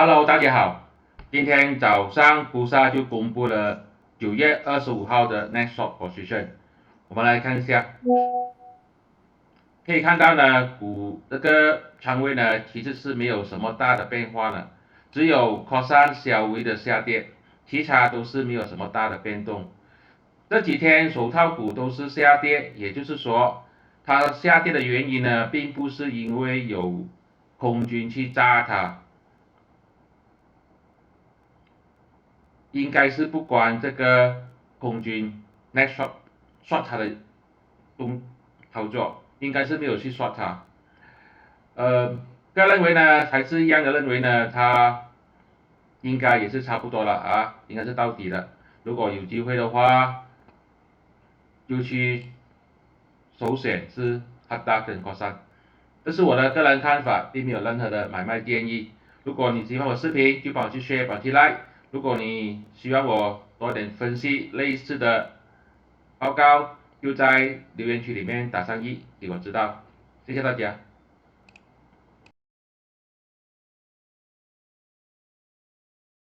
Hello，大家好。今天早上布萨就公布了9月25号的 next short position，我们来看一下，可以看到呢，这个仓位呢其实是没有什么大的变化呢，只有 cos 小微的下跌，其他都是没有什么大的变动。这几天手套股都是下跌，也就是说，它下跌的原因呢，并不是因为有空军去炸它，应该是不关这个空军 next shot 它的操作，应该是没有去 shot 它。个人认为呢，还是一样的认为呢，它应该也是差不多了啊，应该是到底了。如果有机会的话，就去首选是哈达跟国山。这是我的个人看法，并没有任何的买卖建议。如果你喜欢我视频，就帮我去 share，帮我去 like。如果你希望我多点分析类似的报告，就在留言区里面打上一，给我知道。谢谢大家。